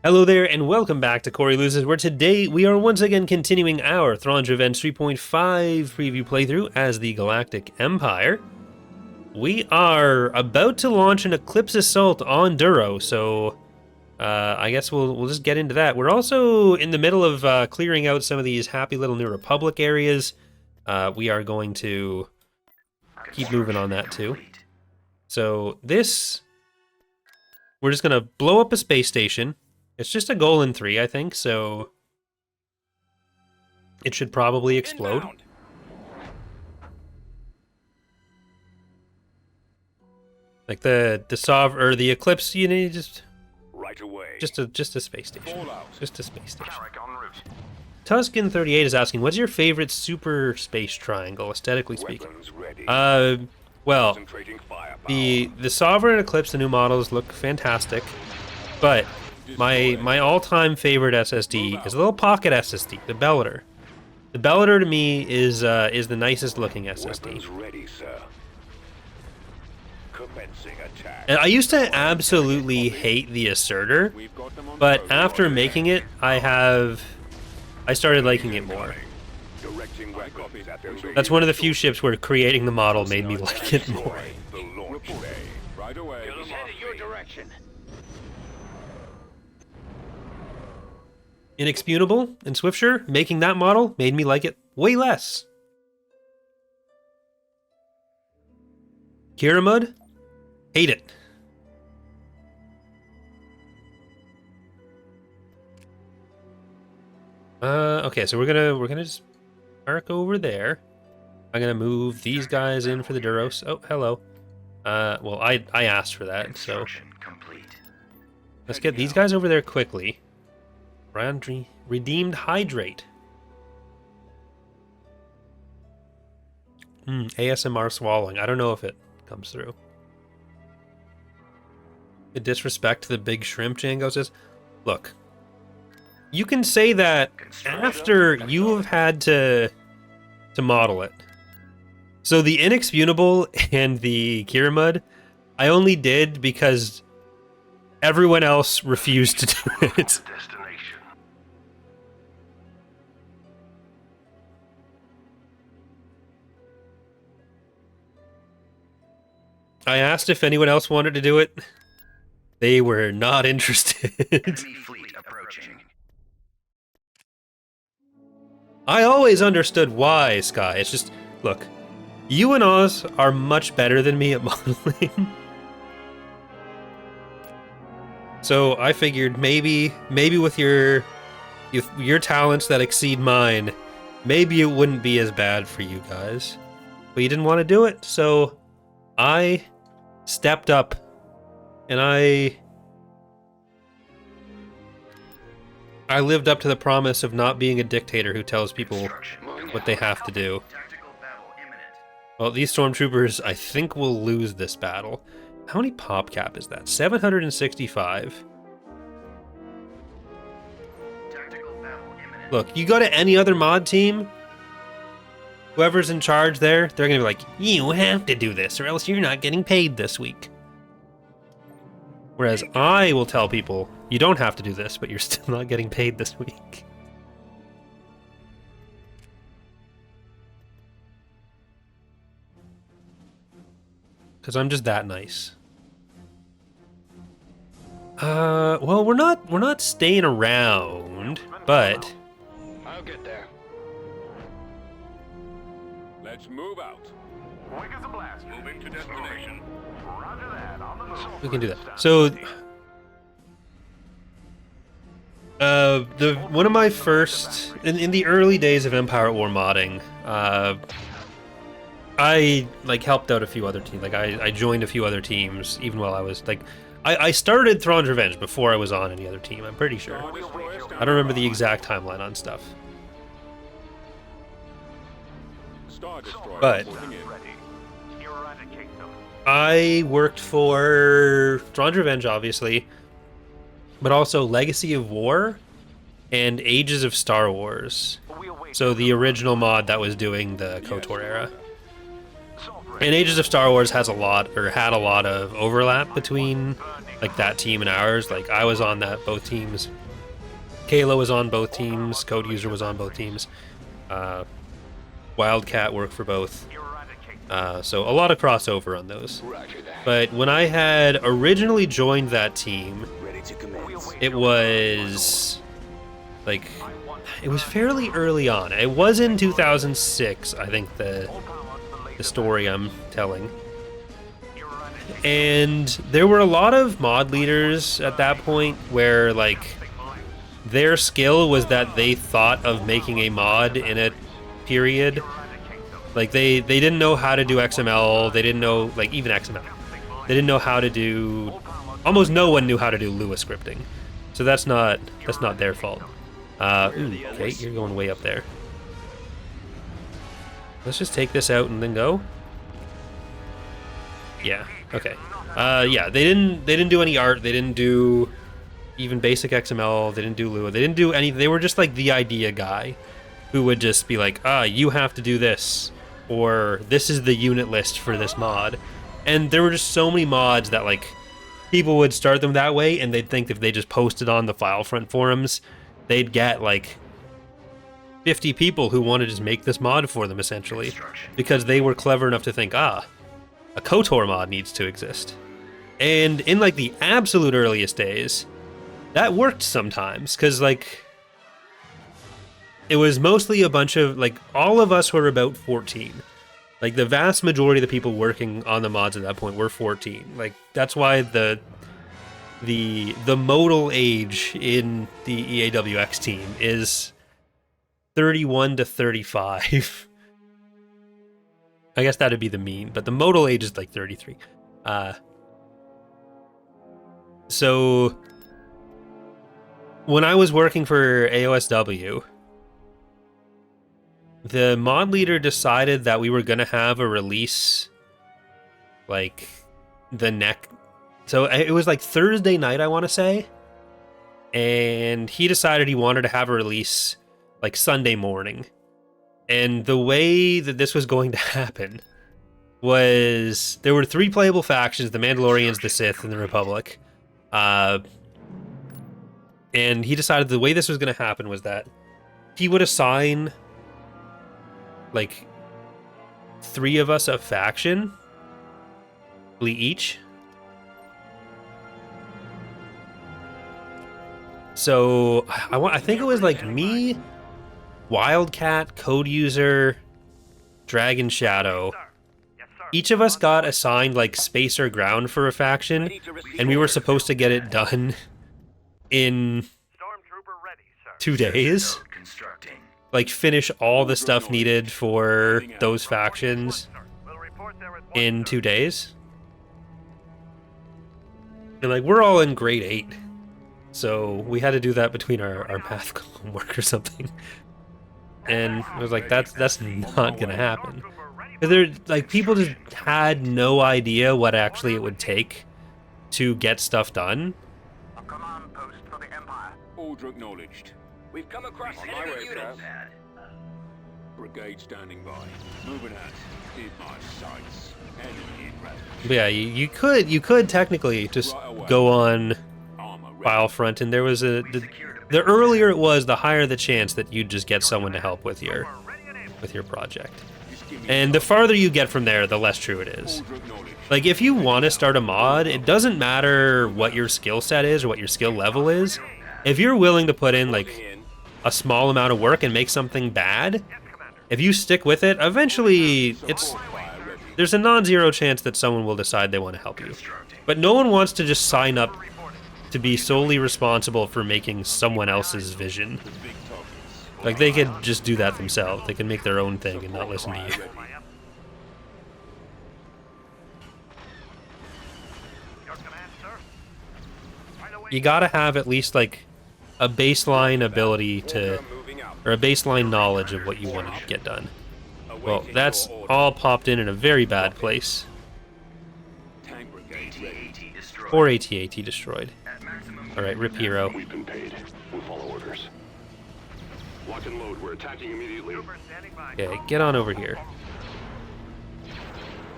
Hello there, and welcome back to Corey Loses, where today we are once again continuing our Thrawn's Revenge 3.5 preview playthrough as the Galactic Empire. We are about to launch an Eclipse assault on Duro, so I guess we'll just get into that. We're also in the middle of clearing out some of these happy little New Republic areas. We are going to keep moving on that too. So this, we're just going to blow up a space station. It's just a goal in 3, I think, so it should probably explode. Inbound. Like the Eclipse, you know, Right away. just a space station. Fallout. Just a space station. Carrick en route. Tuscan38 is asking, what's your favorite super space triangle, aesthetically speaking? Weapons ready. Well, Concentrating firepower. the Sovereign Eclipse, the new models look fantastic, but my all-time favorite SSD is a little pocket SSD, the Bellator. The Bellator to me is the nicest looking SSD. Weapons ready, sir. Commencing attack. And I used to absolutely hate the Asserter, We've got them on but board. after making it, I started liking it more. Directing where copies at those. That's one of the few ships where creating the model made me like it more. The launch bay. Right away. He's headed your direction. Inexpugnable and Swiftsure, making that model made me like it way less. Kiramud, hate it. Okay, so we're gonna just park over there. I'm gonna move these guys in for the Duros. Oh, hello. Well, I asked for that, so let's get these guys over there quickly. Redeemed Hydrate. ASMR swallowing. I don't know if it comes through. The disrespect to the big shrimp, Django says. Look, you can say that after you have had to model it. So the Inexpugnable and the Kiramud, I only did because everyone else refused to do it. I asked if anyone else wanted to do it. They were not interested. Enemy fleet approaching. I always understood why, Sky. It's just, look, you and Oz are much better than me at modeling. So I figured maybe with your talents that exceed mine, maybe it wouldn't be as bad for you guys. But you didn't want to do it, so I stepped up and I lived up to the promise of not being a dictator who tells people what they have to do. Tactical battle imminent. Well, these stormtroopers, I think, will lose this battle. How many pop cap is that? 765. Tactical battle imminent. Look, you go to any other mod team, whoever's in charge there, they're gonna be like, you have to do this or else you're not getting paid this week. Whereas I will tell people, you don't have to do this, but you're still not getting paid this week. Because I'm just that nice. Well, we're not staying around, but I'll get there. Let's move out. Quick as a blast. Moving to destination. Roger that. On the move. we can do that. So, one of my first in the early days of Empire at War modding, I like helped out a few other teams. Like I joined a few other teams even while I was like, I started Thrawn's Revenge before I was on any other team. I'm pretty sure. I don't remember the exact timeline on stuff, Star Destroyer but moving in. Ready. Eradicate them. I worked for Thrawn's Revenge, obviously, but also Legacy of War and Ages of Star Wars. We await So the original mod that was doing the KOTOR era. assault And Ages of Star Wars has a lot, or had a lot of overlap between burning like that team and ours. Like I was on both teams. Kayla was on both teams. Code User was on both teams. Wildcat worked for both. So a lot of crossover on those. But when I had originally joined that team, it was like it was fairly early on. It was in 2006, I think the story I'm telling. And there were a lot of mod leaders at that point where like their skill was that they thought of making a mod in a period. Like they didn't know how to do XML, they didn't know like even XML. They didn't know how to do almost no one knew how to do Lua scripting. So that's not their fault. Okay, you're going way up there. Let's just take this out and then go. Yeah, okay. Yeah, they didn't do any art, they didn't do even basic XML, they didn't do Lua, they didn't do anything. They were just like the idea guy who would just be like, you have to do this, or this is the unit list for this mod. And there were just so many mods that like people would start them that way, and they'd think if they just posted on the Filefront forums, they'd get like 50 people who want to just make this mod for them, essentially, because they were clever enough to think, a KOTOR mod needs to exist. And in like the absolute earliest days, that worked sometimes, because like it was mostly a bunch of like all of us were about 14. Like the vast majority of the people working on the mods at that point were 14. Like that's why the modal age in the EAWX team is 31 to 35. I guess that'd be the mean, but the modal age is like 33. So when I was working for AOSW, the mod leader decided that we were going to have a release like so it was like Thursday night, I want to say, and he decided he wanted to have a release like Sunday morning. And the way that this was going to happen was there were 3 playable factions: the Mandalorians, the Sith, and the Republic. And he decided the way this was going to happen was that he would assign like 3 of us a faction each. So I think it was like me, Wildcat, Code User, Dragon Shadow. Each of us got assigned like space or ground for a faction, and we were supposed to get it done in 2 days. Like finish all the stuff needed for those factions in 2 days. And like we're all in grade 8, so we had to do that between our math homework or something. And I was like, that's not gonna happen. There, like people just had no idea what actually it would take to get stuff done. A command post for the Empire. Order acknowledged. We've come across On my enemy way, units. Brigade standing by. Moving out. Keep my sights. Enemy in range. But yeah, you could technically just go on Armor ready. Filefront, and there was the earlier it was, the higher the chance that you'd just get someone to help with your project. Just give me And the farther you get from there, the less true it is. order acknowledged. Like if you want to start a mod, it doesn't matter what your skill set is or what your skill level is. If you're willing to put in like a small amount of work and make something bad, if you stick with it, eventually there's a non-zero chance that someone will decide they want to help you. But no one wants to just sign up to be solely responsible for making someone else's vision. Like they could just do that themselves. They can make their own thing and not listen to you. Your command, sir. Right away. You gotta have at least like a baseline ability to, or a baseline knowledge of what you want to get done. Well, that's all popped in a very bad place. Tank brigade ready. Or AT-AT destroyed. Alright, rip hero. We've been paid. We'll follow orders. Lock and load. We're attacking immediately. Trooper standing by. Okay, get on over here.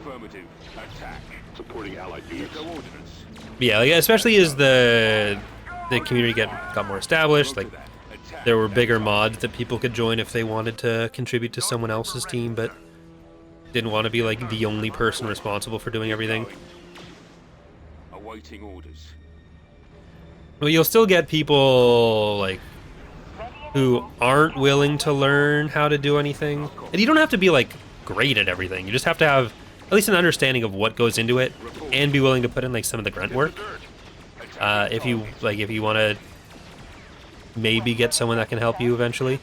Affirmative. Attack. Supporting allied units. Coordinates. Yeah, like, especially as the community got more established, like there were bigger mods that people could join if they wanted to contribute to someone else's team, but didn't want to be like the only person responsible for doing everything. Awaiting orders. Well, you'll still get people like who aren't willing to learn how to do anything, and you don't have to be like great at everything. You just have to have at least an understanding of what goes into it, and be willing to put in like some of the grunt work. If you want to maybe get someone that can help you eventually.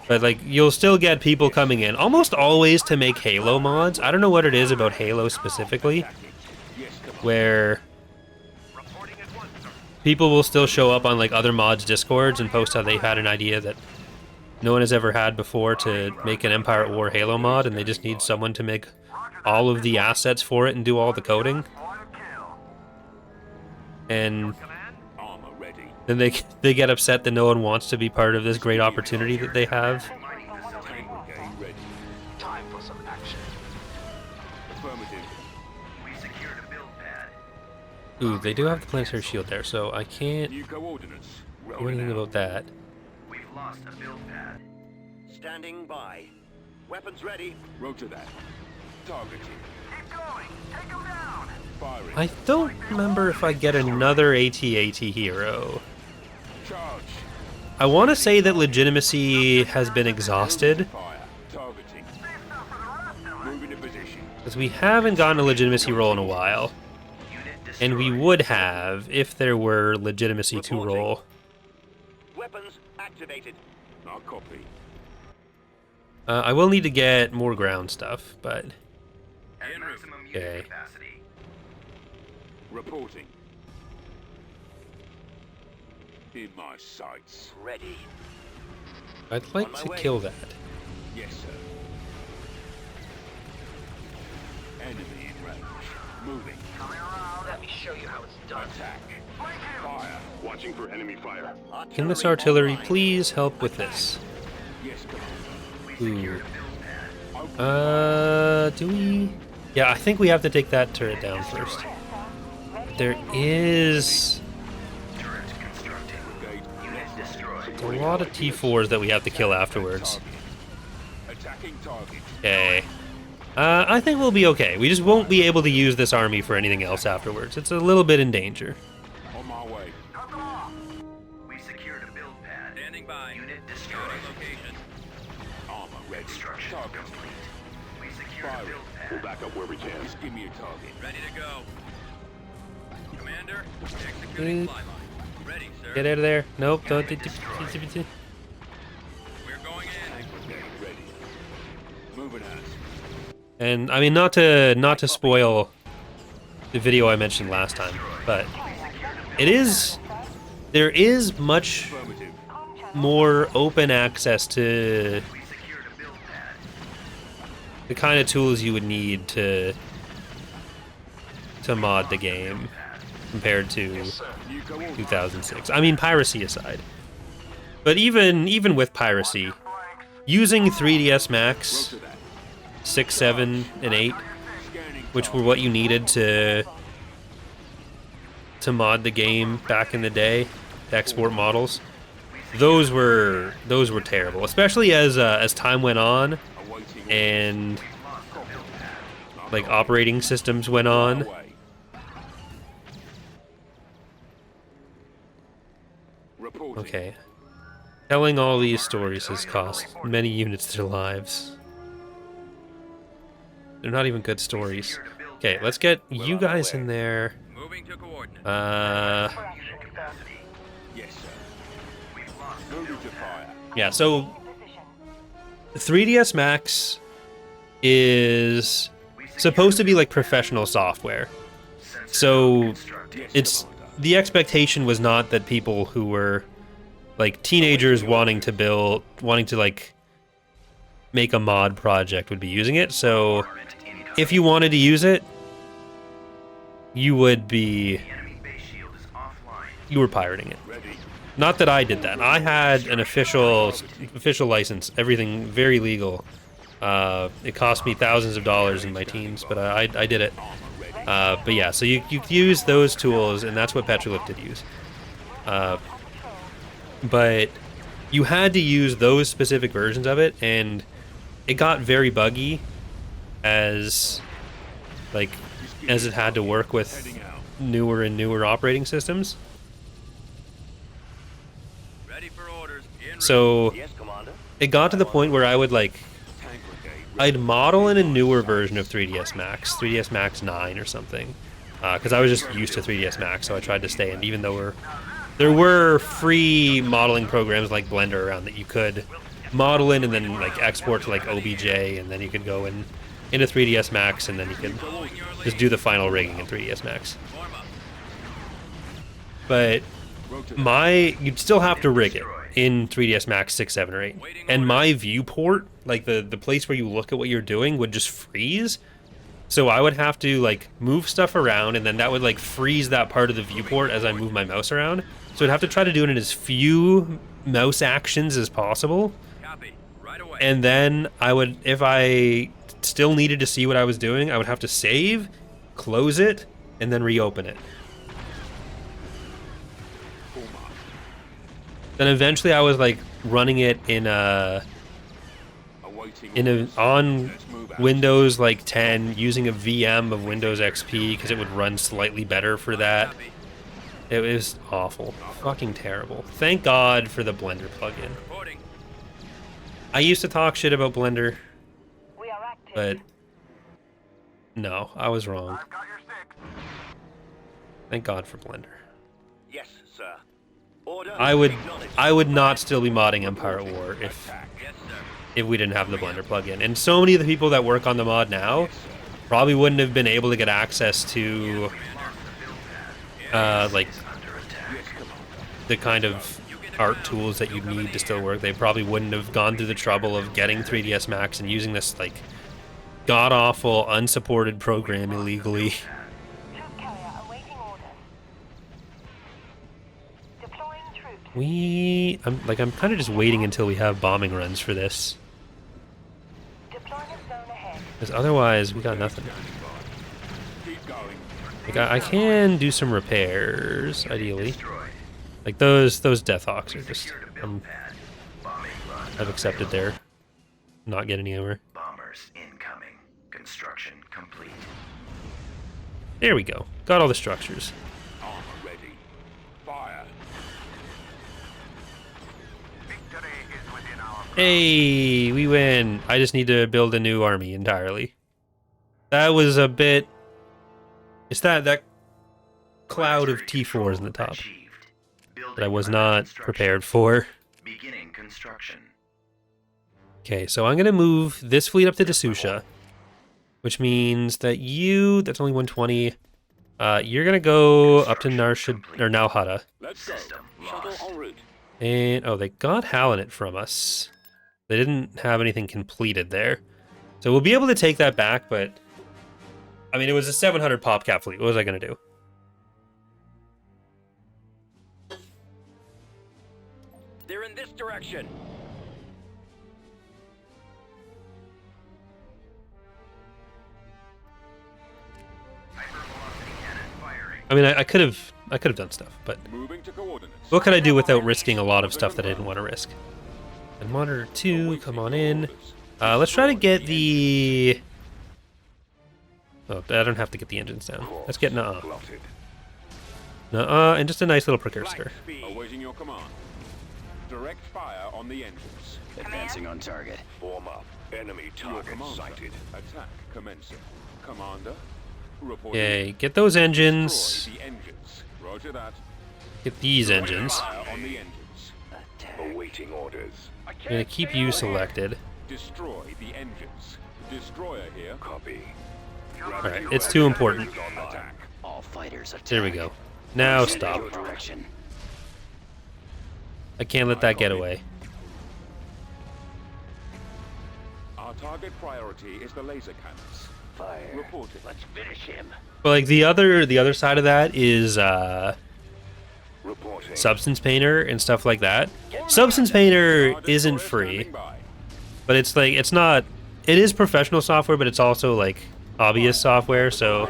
But like you'll still get people coming in almost always to make Halo mods. I don't know what it is about Halo specifically, where people will still show up on like other mods discords and post how they've had an idea that no one has ever had before to make an Empire at War Halo mod, and they just need someone to make all of the assets for it and do all the coding. And then they get upset that no one wants to be part of this great opportunity that they have. Ooh, they do have the planetary shield there, so I can't do anything about that. We've lost a build pad. Standing by. Weapons ready. Roger that. Targeting. Keep going. Take them down. Firing. I don't remember if I get another AT-AT hero. Charge. I want to say that legitimacy has been exhausted, Fire. Targeting. Moving to position. because we haven't gotten a legitimacy roll in a while. And we would have if there were legitimacy to roll. Weapons activated. I'll copy. I will need to get more ground stuff, but At maximum Okay. unit capacity. Reporting. In my sights. Ready. I'd like to kill that. Yes, sir. Enemy in range. Moving. Coming around. Let me show you how it's done. Attack. Fire. Watching for enemy fire. Can this artillery please help with this? Yes, Commander. Ooh. Do we? Yeah, I think we have to take that turret down first. There is Turret constructed. Unit destroyed. a lot of T4s that we have to kill afterwards. Attacking target. Okay. I think we'll be okay. We just won't be able to use this army for anything else afterwards. It's a little bit in danger. On my way. We secured a build pad. Standing by. Unit destroyed. Location. Armor ready. Construction Target. complete. We secured a Firing. build We'll pad. back up where we can. Just give me a target. Ready to go. Commander, executing Mm. flyline. Ready, sir. Get out of there. Nope. Don't. We're going in. Brigade ready. Moving out. And I mean, not to spoil the video I mentioned last time, but there is much Affirmative. more open access to We secured a build pad. the kind of tools you would need to mod the game compared to You go on. 2006. I mean, piracy aside. But even with piracy, using 3DS Max, Roger that. 6, 7, and 8, Scanning. which were what you needed to mod the game back in the day, to export models, those were terrible, especially as time went on Awaiting. and like operating systems went on. Away. Reporting. Okay. Telling all these stories has cost many units their lives. They're not even good stories. Okay, let's get you guys in there. Moving to coordinates. Unit capacity. Yes, sir. We've lost Moving to fire. Yeah, so 3DS Max is supposed to be like professional software. So it's the expectation was not that people who were like teenagers wanting to like make a mod project would be using it. So if you wanted to use it, you would be enemy base shield is offline. you were pirating it. Ready. Not that I did that. I had an official license, everything very legal. It cost me thousands of dollars in my teens, but I did it. But yeah, so you use those tools, and that's what Petrolip did use. But you had to use those specific versions of it, and it got very buggy as it had to work with newer and newer operating systems. Ready for orders. En route. So Yes, Commander. it got to the point where I would I'd model in a newer version of 3ds Max, 3ds Max 9 or something, because I was just used to 3ds Max, so I tried to stay in, even though there were free modeling programs like Blender around that you could model in and then like export to like OBJ, and then you could go into 3ds Max, and then you could just do the final rigging in 3ds Max. Form up. But you'd still have to rig it in 3ds Max 6, 7, or 8. And my viewport, like the place where you look at what you're doing, would just freeze. So I would have to like move stuff around, and then that would like freeze that part of the viewport as I move my mouse around. So I'd have to try to do it in as few mouse actions as possible. Copy. Right away. And then I would, if I still needed to see what I was doing, I would have to save, close it, and then reopen it. Then eventually I was like running it on Windows like 10 using a VM of Windows XP because it would run slightly better for that. Copy. It was awful. Fucking terrible. Thank God for the Blender plugin. Reporting. I used to talk shit about Blender, We are active. but no, I was wrong. I've got your stick. Thank God for Blender. Yes, sir. Order. I acknowledged. would not still be modding Empire at War if Yes, sir. we didn't have the Blender plugin. And so many of the people that work on the mod now probably wouldn't have been able to get access to like the kind of art tools that you need to still work. They probably wouldn't have gone through the trouble of getting 3ds Max and using this like god-awful unsupported program illegally. Troop carrier awaiting orders. Deploying troops. I'm kind of just waiting until we have bombing runs for this, Deployment zone ahead. because otherwise we got nothing. Keep going. Like I can do some repairs, ideally. Like those Deathhawks are just I've accepted their not getting anywhere. Bombers incoming. Construction complete. There we go. Got all the structures. Armor ready. Fire. Victory is within our. Hey, we win. I just need to build a new army entirely. That was a bit. It's that cloud of T4s in the top Achieved. Building that I was under not construction. prepared for. Beginning construction. Okay, so I'm gonna move this fleet up to Desusha, which means that that's only 120. You're gonna go up to Nalhada, Let's go. System Shuttle lost. en route. and they got Halanet from us. They didn't have anything completed there, so we'll be able to take that back. But I mean, it was a 700 PopCap fleet. What was I gonna do? They're in this direction. Hypervelocity cannon firing. I mean, I could have done stuff, but Moving to coordinates. what could I do without risking a lot of stuff that I didn't want to risk? And Monitor 2, come on in. Let's try to get the... Oh, I don't have to get the engines down. Let's get Nuh-uh. Plotted. Nuh-uh, and just a nice little precursor. Awaiting your command. Direct fire on the engines. Advancing on target. Form up. Enemy Your target command. sighted. Attack commencing. Commander. Reporting. Yay, get those Destroy engines. the engines. Roger that. Get these engines. Fire on the engines. Awaiting orders. I'm gonna keep you selected. Destroy the engines. Destroyer here. Copy. Alright, it's too important. Attack. All fighters attack. There we go. Now stop. Your direction. I can't let that get away. Our target priority is the laser cannons. Fire. Reporting. Let's finish him. But like the other side of that is Reporting. Substance Painter and stuff like that. Substance Painter Our isn't destroyer free, standing by. but it's like it's not it is professional software, but it's also like hobbyist software, so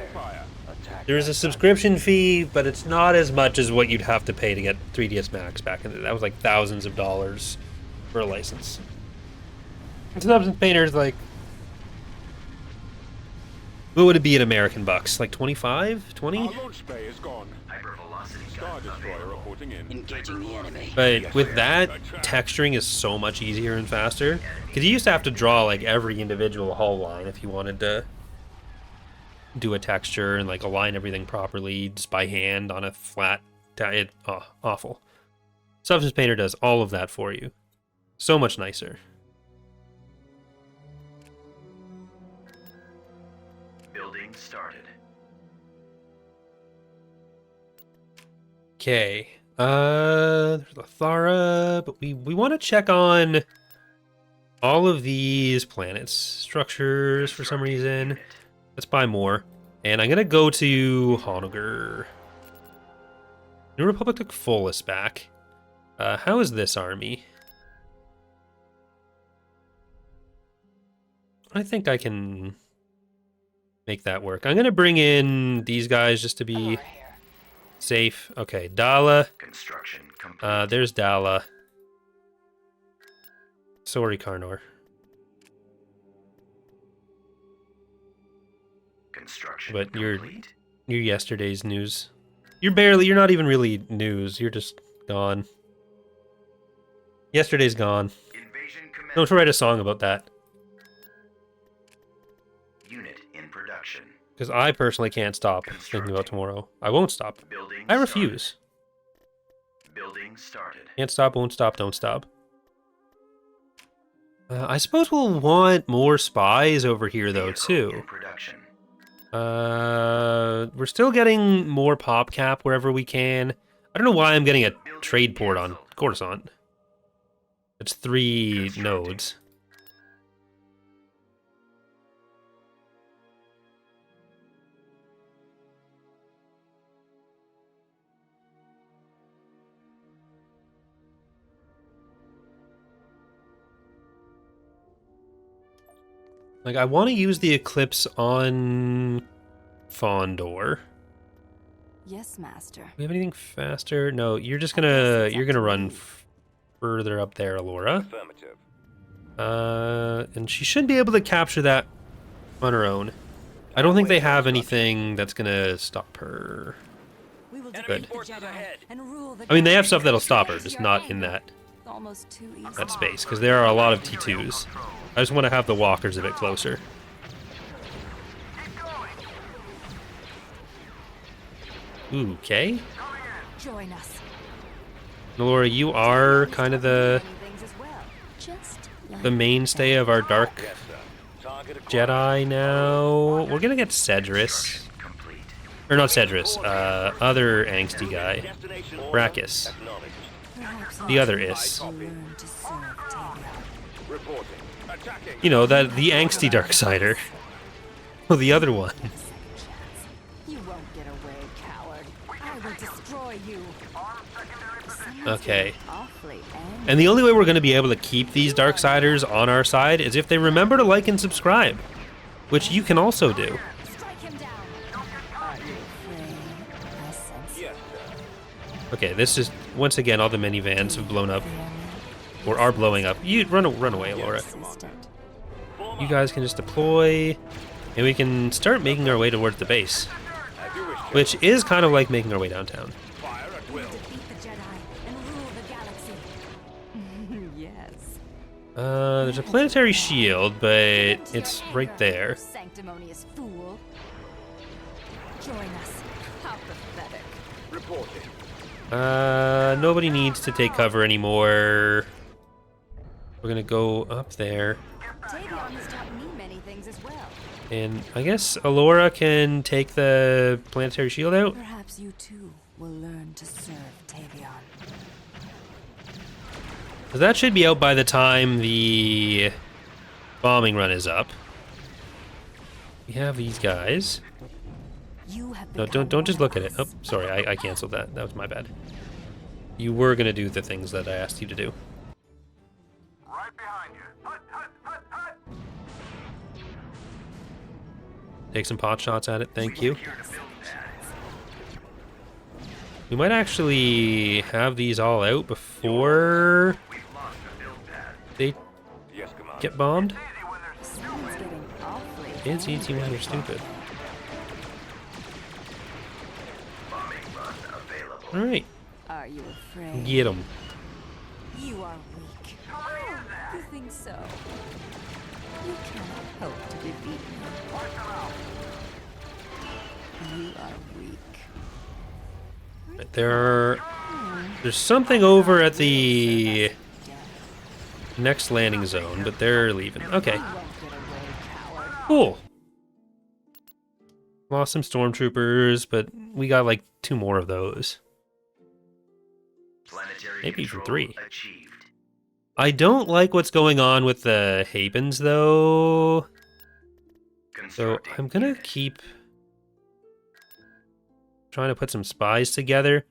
there is a subscription fee, but it's not as much as what you'd have to pay to get 3ds Max back in the day. That was like thousands of dollars for a license. And Substance Painter's like, what would it be in American bucks? Like 25, 20? Our launch bay is gone. Hypervelocity Star guns Destroyer available. reporting in. Engaging the enemy. But with that, texturing is so much easier and faster. Because you used to have to draw like every individual hull line if you wanted to do a texture and like align everything properly just by hand on a flat. Awful. Substance Painter does all of that for you. So much nicer. Building started. Okay. There's Lothara, but we want to check on all of these planets. Structures for some reason. Let's buy more. And I'm gonna go to Honogr. New Republic took Follis back. How is this army? I think I can make that work. I'm gonna bring in these guys just to be safe. Okay, Dala. Construction complete. There's Dala. Sorry, Karnor. Construction But complete. you're yesterday's news. You're not even really news. You're just gone. Yesterday's gone. Invasion commenced. Don't write a song about that. Unit in production. Because I personally can't stop thinking about tomorrow. I won't stop. Building I refuse. started. Building started. Can't stop, won't stop, don't stop. I suppose we'll want more spies over here, though, Vehicle too. in production. We're still getting more pop cap wherever we can. I don't know why I'm getting a trade port on Coruscant. It's 3 nodes. Like, I want to use the Eclipse on Fondor. Yes, master. We have anything faster? No, you're just you're gonna run further up there, Alora. Affirmative. And she should be able to capture that on her own. I don't think they have anything that's gonna stop her. We will Enemy defeat the forces Jedi ahead. and rule the I mean, they have galaxy. stuff that'll stop her, just not in that Almost too easy. that space, because there are a lot of T2s. I just want to have the walkers a bit closer. Ooh, okay. Join us. Laura, you are kind of the Many things as well. Just like the mainstay of our dark Yes, sir. Target acquired. Jedi now. We're gonna get Cedrus. Complete. Or not Cedrus, other angsty guy. Destination Brachus. acknowledged. perhaps The other Is. you learn to serve Tavia. Reporting. Attacking. You know, the angsty Darksider. Well, the other one. Second chance. You won't get away, coward. I will destroy you. Someone's Okay. getting awfully angry. And the only way we're going to be able to keep these Darksiders on our side is if they remember to like and subscribe. Which you can also do. Strike him down. Are you afraid? I sense Yes, sir. Okay, this is, once again, all the minivans have blown up. Or are blowing up. You run away, Laura. assistant. You guys can just deploy. And we can start making our way towards the base. As you wish, sir. Which is kind of like making our way downtown. Fire at will. Defeat the Jedi and rule the galaxy. Yes. There's a planetary shield, but it's right there. Sanctimonious fool. Join us. How pathetic. Reporting. Nobody needs to take cover anymore. We're gonna go up there. Tavion has taught me many things as well. And I guess Alora can take the planetary shield out. Perhaps you too will learn to serve Tavion. 'Cause that should be out by the time the bombing run is up. We have these guys. You have No, become don't just one look at of it. Oh, us. sorry, I canceled that. That was my bad. You were gonna do the things that I asked you to do. Right behind you. Hut, hut, hut, hut. Take some pot shots at it, thank you. We might actually have these all out before they Yes, Commander. get bombed. Someone's getting awfully It's easy when you're stupid. Bombing run available. Alright, Are you afraid? get them. You are weak. Oh, you think so? You cannot hope to defeat me. You are weak. There's something over at the next landing zone, but they're leaving. Okay, You won't get away, coward. cool. Lost some stormtroopers, but we got like 2 more of those. Planetary Maybe even control 3. achieved. I don't like what's going on with the Hapans, though. So Constructing I'm gonna unit. keep trying to put some spies together.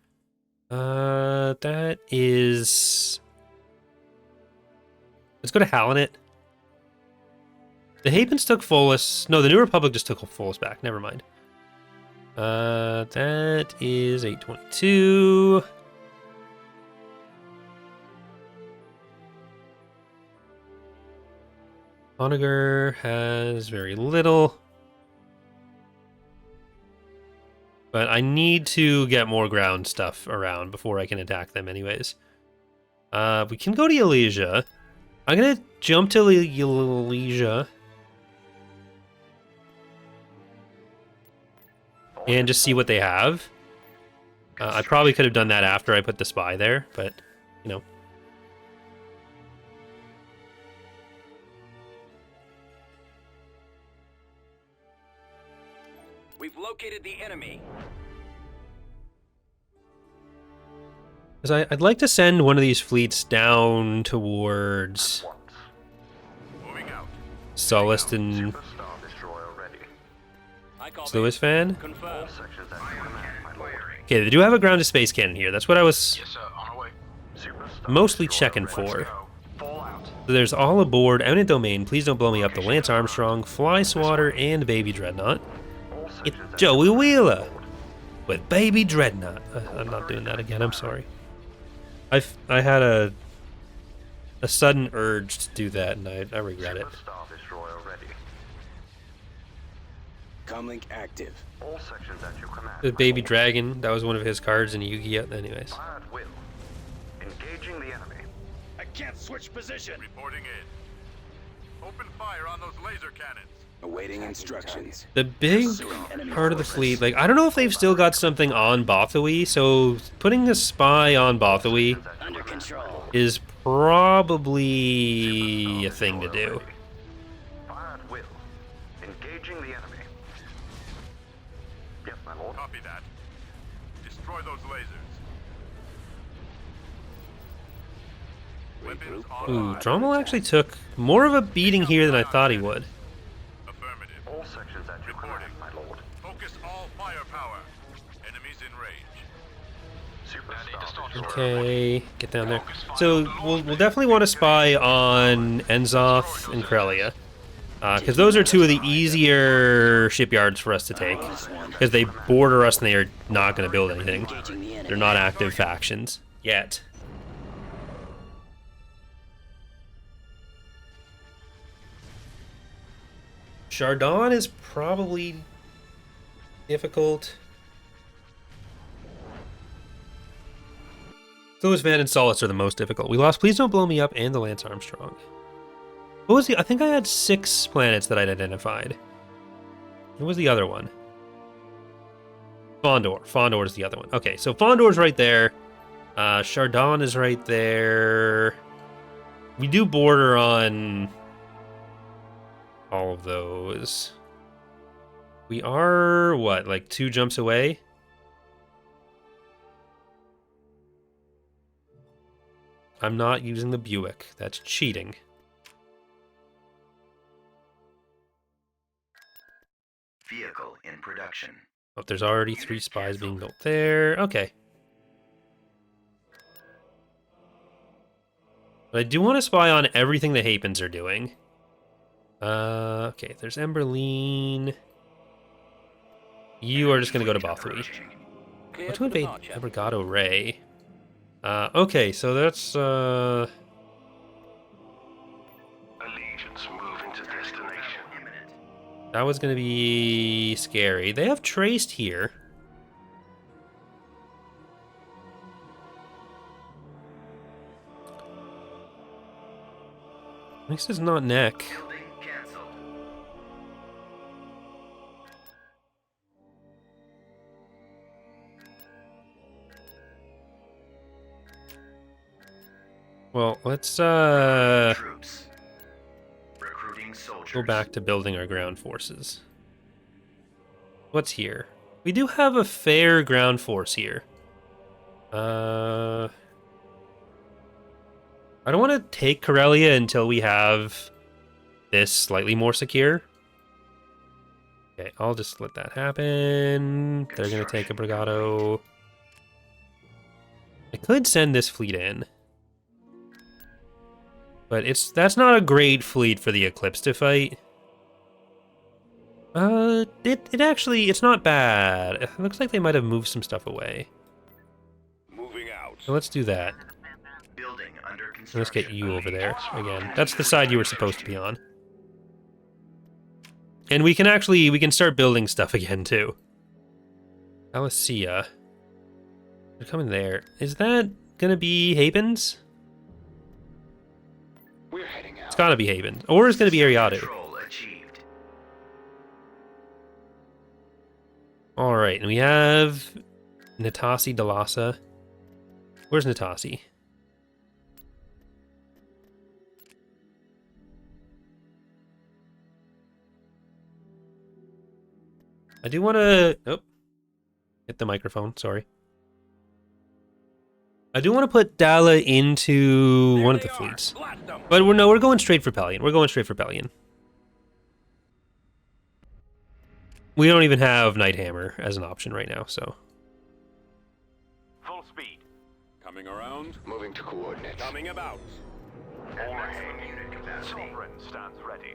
That is... Let's go to Halanet. The Hapans took Folus. No, the New Republic just took Folus back. Never mind. That is 822. Onager has very little. But I need to get more ground stuff around before I can attack them anyways. We can go to Elysia. I'm going to jump to Elysia. And just see what they have. I probably could have done that after I put the spy there, but, you know. We've located the enemy. Because I'd like to send one of these fleets down towards Moving out. Sullust and I call Sluis fan. Confirm. Okay, they do have a ground to space cannon here. That's what I was mostly checking for. So there's all aboard, eminent domain, please don't blow me up, the Lance Armstrong, Fly Swatter, and Baby Dreadnought. It's Joey Wheeler with Baby Dreadnought. I'm not doing that again, I'm sorry. I had a sudden urge to do that, and I regret it. Comlink active. All sections at your command. The Baby Dragon, that was one of his cards in Yu-Gi-Oh! Anyways. Fire at will. Engaging the enemy. I can't switch position. Reporting in. Open fire on those laser cannons. Awaiting instructions. The big part of the fleet, like, I don't know if they've still got something on Bothawi, so putting a spy on Bothawi Under control. is probably a thing to do. Fire at will. Engaging the enemy. Yes, my lord. Copy that. Destroy those lasers. Weapons Ooh, online. Drommel actually took more of a beating here than I thought he would. Affirmative. All sections at your command, my lord. Focus all firepower. Enemies in range. Superstar. Okay, get down there. So we'll definitely want to spy on Enzoth and Corellia. Because those are 2 of the easier shipyards for us to take. Because they border us and they are not going to build anything. They're not active factions. Yet. Chardon is probably difficult. Those Van and Solace are the most difficult. We lost Please Don't Blow Me Up and the Lance Armstrong. What was the... I think I had 6 planets that I'd identified. What was the other one? Fondor. Fondor is the other one. Okay, so Fondor's right there. Chardon is right there. We do border on all of those. We are, what, like 2 jumps away? I'm not using the Buick. That's cheating. Vehicle in production. Oh, there's already 3 spies being built there. Okay. But I do want to spy on everything the Hapans are doing. Okay, there's Emberline. You are just going to go to Bothui. Clear Let's for invade departure. Abrigado Ray. Okay, so that's Allegiance move into destination. that was going to be scary. They have traced here. This is not neck. Building cancelled. Well, let's Troops. Recruiting soldiers. go back to building our ground forces. What's here? We do have a fair ground force here. I don't want to take Corellia until we have this slightly more secure. Okay, I'll just let that happen. They're going to take a Brigado. I could send this fleet in. But that's not a great fleet for the Eclipse to fight. It's not bad. It looks like they might have moved some stuff away. Moving out. So let's do that. Building under construction. Let's get you over there again. That's the side you were supposed to be on. And we can start building stuff again too. Alicia. They're coming there. Is that gonna be Hapans? We're heading out. It's gotta be Hapans. Or it's gonna be Ariadu. Control achieved. Alright, and we have Natasi Dalasa. Where's Natasi? I do want to... Oh. Hit the microphone, sorry. I do want to put Dala into There one of they the are. fleets. Blast them. But we're going straight for Pelion. We're going straight for Pelion. We don't even have Nighthammer as an option right now, so... Full speed. Coming around. Moving to coordinates. Coming about. Maximum unit capacity. Sovereign stands ready.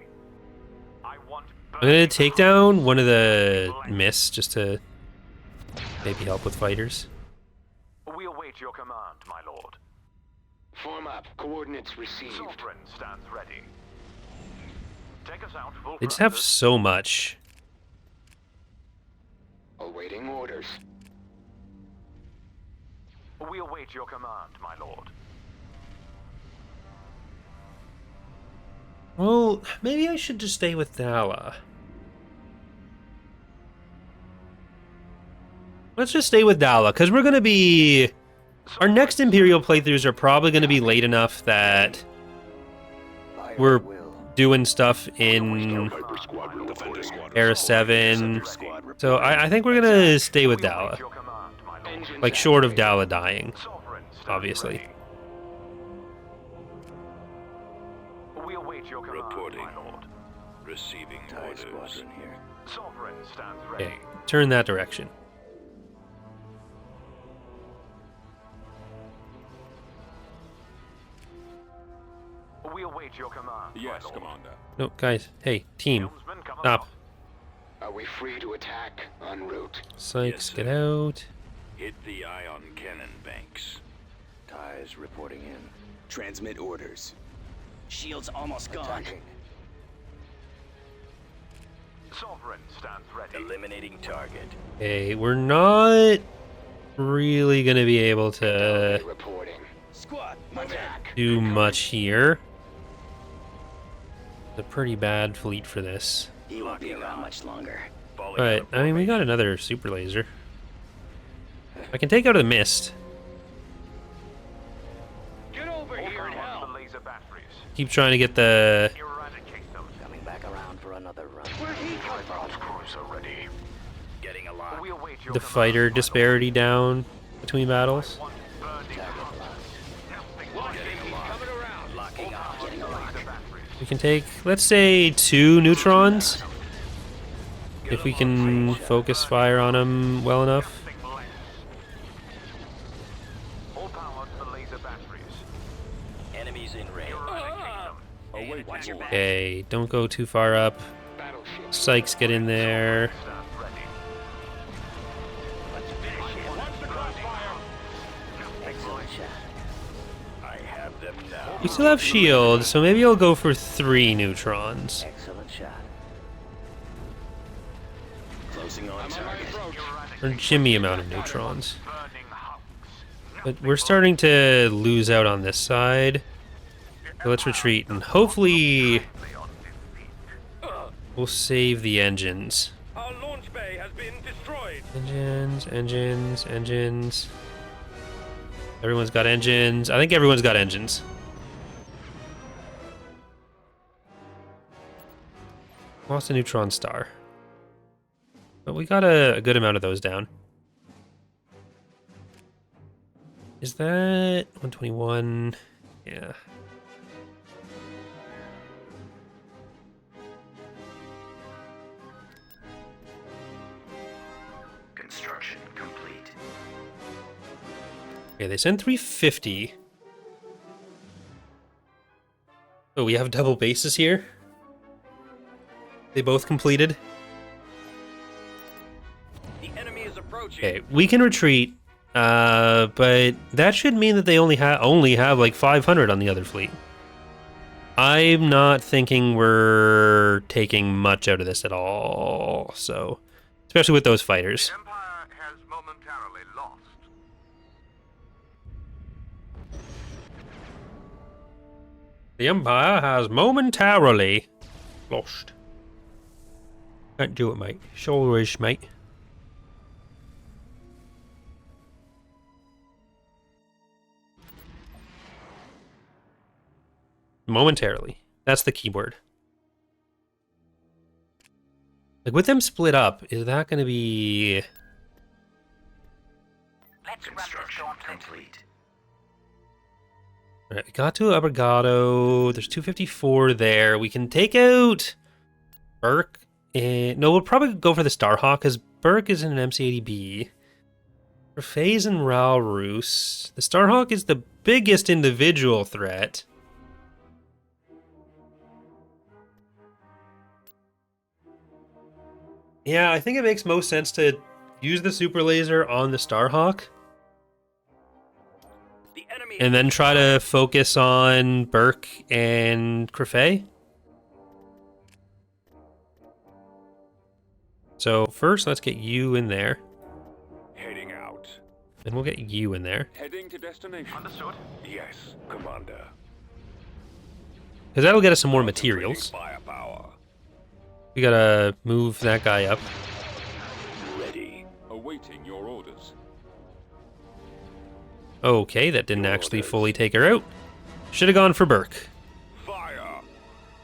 I want. I'm going to take down one of the mists just to maybe help with fighters. We await your command, my lord. Form up. Coordinates received. Sovereign stands ready. Take us out full They just have thrusters. so much. Awaiting orders. We await your command, my lord. Well, maybe I should just stay with Dala. Let's just stay with Dala, because we're going to be... Our next Imperial playthroughs are probably going to be late enough that we're doing stuff in Viper Squadron, Defender Squadron. Era 7. So I think we're going to stay with We await Dala. your command, my lord. Engines Like, short of activated. Dala dying, Sovereign stands obviously. ready. We await your command, Reporting. my lord. Receiving orders. Sovereign stands ready. Okay, turn that direction. We await your command, Yes, my lord. Commander. No, guys, hey, team, Helmsman, come stop. along. Are we free to attack en route? Sykes, Yes, get sir. out. Hit the ion cannon banks. Ties reporting in. Transmit orders. Shields almost gone. Sovereign stands ready. Eliminating target. Okay, we're not really going to be able to Beltway reporting. Squad, attack. do much here. It's a pretty bad fleet for this. He won't be around much longer. But, I mean, we got another super laser. I can take out a mist. Get over All here and power help. to the laser batteries. Keep trying to get the... Eradicate them. Coming back around for another run. Where'd he come from? Cruiser ready. Getting a lot. We await your the command, fighter my lord. disparity down between battles. One burning hot. Testing Coming around. Locking on. Getting a lock. laser batteries. We can take, let's say, 2 neutrons. If we can focus fire on them well enough. Testing less. All power to the laser batteries. Enemies in range. Eradicate them. Watch your back. Okay, don't go too far up. Battleship. Sykes, get in there. Stands ready. I have them now. We still have shields, so maybe I'll go for 3 neutrons. Excellent shot. Closing on target. Or Jimmy amount of neutrons. But we're starting to lose out on this side. So let's retreat, and hopefully we'll save the engines. Our launch bay has been destroyed. Engines. Everyone's got engines. I think everyone's got engines. Lost a neutron star. But we got a good amount of those down. Is that 121? Yeah. Construction complete. Okay, they sent 350. Oh, we have double bases here. They both completed. The enemy is approaching. Okay, we can retreat, but that should mean that they only have like 500 on the other fleet. I'm not thinking we're taking much out of this at all. So, especially with those fighters. Empire has momentarily lost. The Empire has momentarily lost. Can't do it, mate. Shoulderish, mate. Momentarily. That's the keyword. Like, with them split up, is that going to be... Construction complete. Alright, we got to Abrigado. There's 254 there. We can take out Burke. No, we'll probably go for the Starhawk, because Burke is in an MC-80B. For FaZe and Ralroos, the Starhawk is the biggest individual threat. Yeah, I think it makes most sense to use the super laser on the Starhawk. The enemy And then try to focus on Burke and Crefay. So first, let's get you in there. Heading out. And we'll get you in there. Heading to destination. Understood. Yes, Commander. Because that'll get us some more materials. Firepower. We gotta move that guy up. Ready. Awaiting your orders. Okay, that didn't actually fully take her out. Should have gone for Burke. Fire.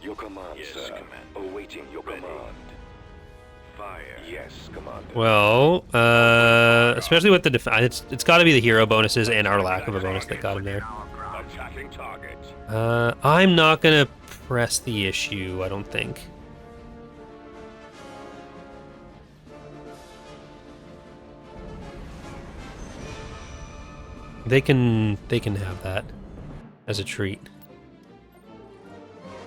Your command, Yes, sir. Commander. Awaiting your Ready. command. Fire. Yes, Commander. Well, especially with the it's got to be the hero bonuses and our lack of a bonus that got him there. Attacking target. I'm not gonna press the issue, I don't think. They can have that as a treat.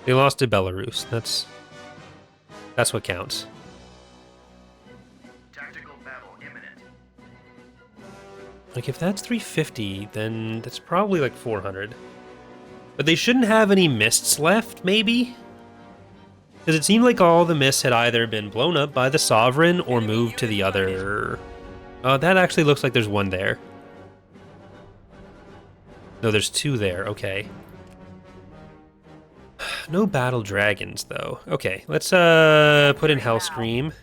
They lost to Belarus. That's what counts. Tactical battle imminent. Like, if that's 350, then that's probably like 400. But they shouldn't have any mists left, maybe? Because it seemed like all the mists had either been blown up by the Sovereign or moved to the other... that actually looks like there's one there. No, there's 2 there. Okay. No battle dragons, though. Okay, let's put in Hellscream.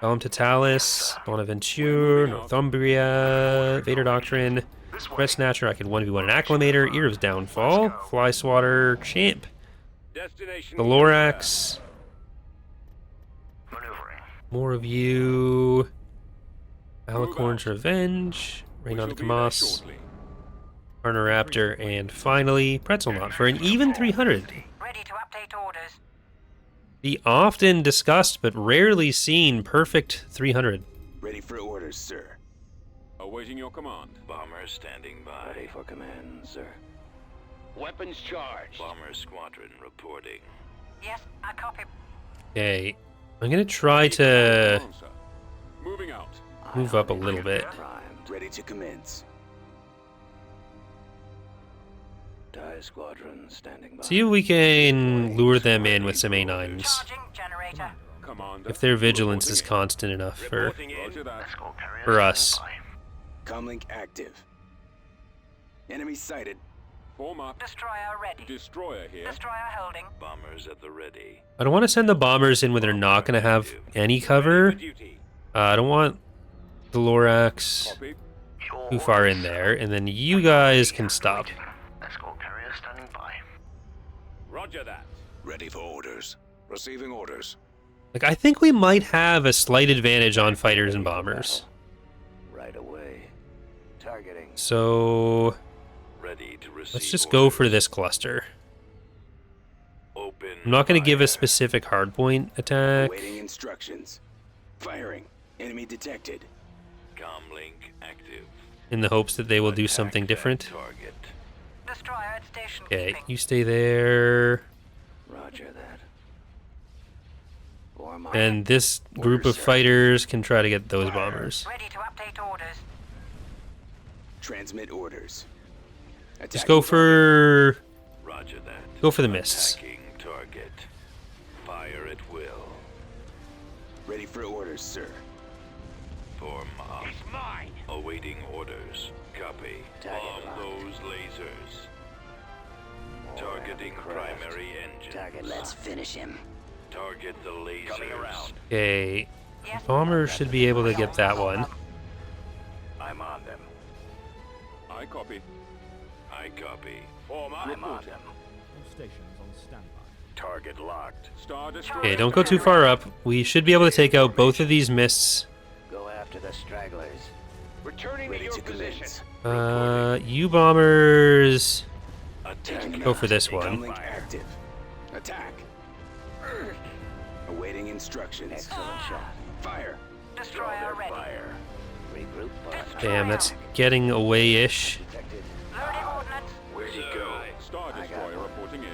Helm Totalis, Bonaventure, Northumbria, Vader Doctrine, Breath Snatcher. I could 1v1 an Acclamator, Ear of Downfall, Fly Swatter, Champ, destination. the Lorax. Maneuvering. More of you. Alicorn's Revenge, Rain on the Kamas, Raptor, and finally Pretzel Knot for an even 300. Ready to update orders. The often discussed but rarely seen perfect 300. Ready for orders, sir. Awaiting your command. Bomber standing by. Ready for command, sir. Weapons charged. Bomber squadron reporting. Yes, I copy. Okay, I'm gonna try to Answer. Moving out. move up a little bit. Primed. Ready to commence. TIE squadron standing by. See if we can lure them in with some A9s. Charging generator. Commander. If their vigilance is constant enough for Reporting in. Roger that. Escort carrier For us. standing by. Comlink active. Enemy sighted. Form up. Destroyer ready. Destroyer here. Destroyer holding. Bombers at the ready. I don't want to send the bombers in when they're not going to have any cover. For duty. I don't want the Lorax Copy. Your too far in orders. there, and then you guys can stop. Waiting. Escort carrier standing by. Roger that. Ready for orders. Receiving orders. Like, I think we might have a slight advantage on fighters and bombers. Right away. Targeting. So Ready to receive. let's just go for this cluster. Open. I'm not going to give a fire. specific hardpoint attack. Awaiting instructions. Firing. Enemy detected. Comlink active. In the hopes that they will do Attack something that different. Target. Destroyer at station Okay, keeping. you stay there. Roger that. Form up. And this group of fighters can try to get those bombers. Ready to update orders. Transmit orders. Just Attacking go for Roger that. go for the miss. Attacking target. Fire at will. target. Ready for orders, sir. Form up. He's mine. Awaiting orders. Copy. Target Bomb locked. those lasers. Targeting primary engines. Let's finish him. Target the lasers. Coming around. Okay, Yes. bombers should be able to get that one. I'm on them. I copy. I copy. Form up. I'm on Reporting. them. Stations on standby. Target locked. Star Destroyer. Okay, don't go too far up. We should be able to take out both of these mists. Go after the stragglers. Returning Ready to to your position. commence. You bombers. Attack. Go for this one. Comlink active. Attack. Awaiting instructions. Excellent shot. Fire. Destroyer ready. Fire. Regroup. Damn, that's getting away-ish. Detected. Loading ordnance. Where'd he go? Star Destroyer reporting in.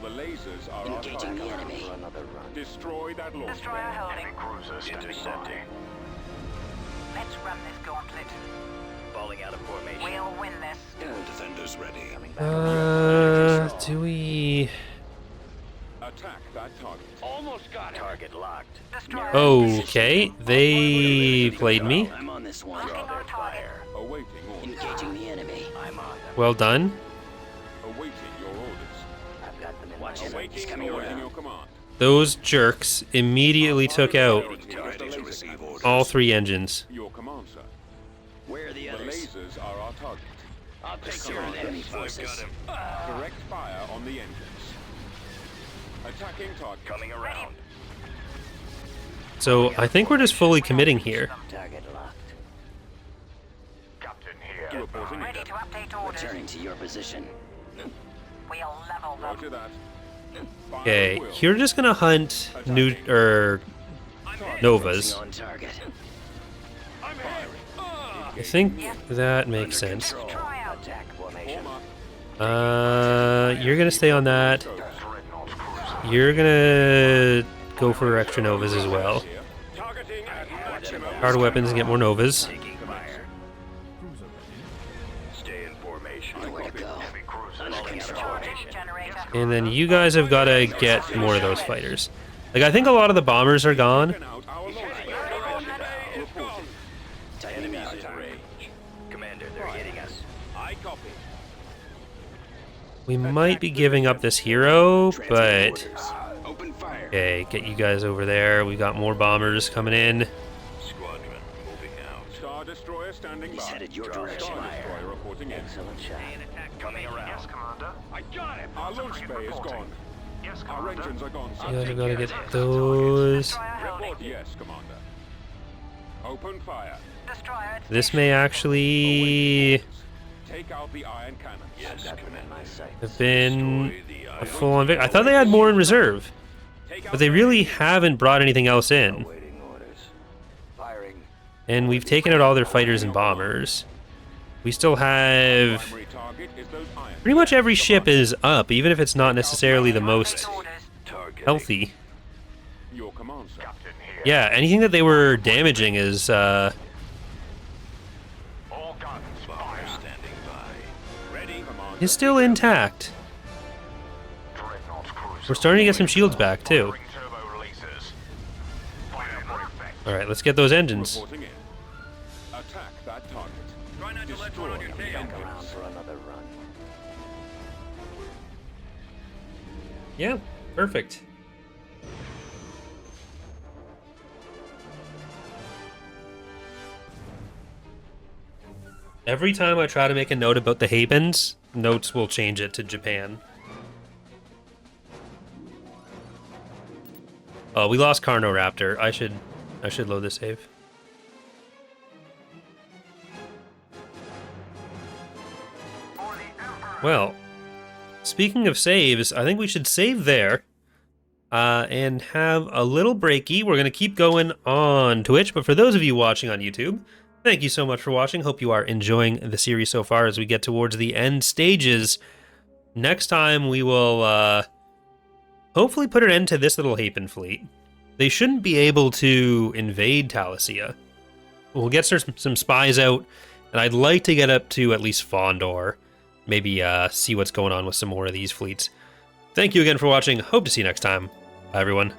The lasers are our Engaging target. the enemy. For another run. Destroy that launch Destroyer pad. holding. Enemy cruiser standing Intercepting. by. Let's run this gauntlet. Falling out of formation. We'll win this. Defenders ready. Coming back. Do we... Attack that target. Almost got him. Target locked. Destroyer. Okay, they played me. I'm on this one. Locking on target. Awaiting orders. Engaging the enemy. I'm on them. Well done. Awaiting your orders. I've got them in my Watch sight. He's it. coming Awaiting around. your command. Those jerks immediately took out Ready to receive orders. all three engines. Your command, sir. Where are the The others? lasers are our target. I'll take Sir, care of enemy this. forces. Direct fire on the engines. Attacking target. Coming around. So I think we're just fully committing here. Target locked. Captain here. Reporting in. Ready to update orders. Returning to your position. We'll level them. Roger that. Fire Okay, at will. you're just gonna hunt new Novas. On target. I think that makes sense. Try out. Attack formation. Form up. You're gonna stay on that. You're gonna go for extra Novas as well. Here. Targeting at maximum. Harder weapons and get more Novas. Taking fire. Cruiser ready. Stay in formation. Nowhere to go. Heavy cruiser Falling out of standing by. Charging formation. generator. And then you guys have got to get more of those fighters. Like, I think a lot of the bombers are gone. Taken out our launch Heading pad. our orders. Reporting. Enemies in range. Commander, they're hitting us. I copy. We might be giving up this hero, Transmit but... orders. Open fire. Okay, get you guys over there. We got more bombers coming in. Squadron moving out. Star Destroyer standing He's by. headed your Star direction. Destroyer reporting in. Excellent shot. Coming around. Yes, Commander. I got him. Our launch bay is gone. Yes, Our Commander. engines are gone, You sir. guys have got to get those. Destroyer holding. Report yes, Commander. Open fire. Destroyer at This station. may actually Take out the iron cannons. Yes, Got them in Commander. my sight. have been Destroy the a island. full-on victory. I thought they had more in reserve, but they really haven't brought anything else in. Awaiting orders. Firing. And we've taken out all their fighters and bombers. We still have... Primary target is those iron. Pretty much every ship is up, even if it's not necessarily the most Orders. Targeting. healthy. Your command, sir. Captain here. Yeah, anything that they were damaging is, All guns Bomber fire. standing by. Ready. Command is still intact. We're starting to get some shields back, too. Alright, let's get those engines. Reporting in. Attack that target. Try not to let one on your tail. Around for another run. Yeah, perfect. Every time I try to make a note about the Hapans, notes will change it to Japan. Oh, we lost Carnoraptor. I should load the save. Well, speaking of saves, I think we should save there and have a little breaky. We're going to keep going on Twitch, but for those of you watching on YouTube, thank you so much for watching. Hope you are enjoying the series so far as we get towards the end stages. Next time we will hopefully put an end to this little Hapan fleet. They shouldn't be able to invade Talasia. We'll get some spies out, and I'd like to get up to at least Fondor. Maybe see what's going on with some more of these fleets. Thank you again for watching. Hope to see you next time. Bye, everyone.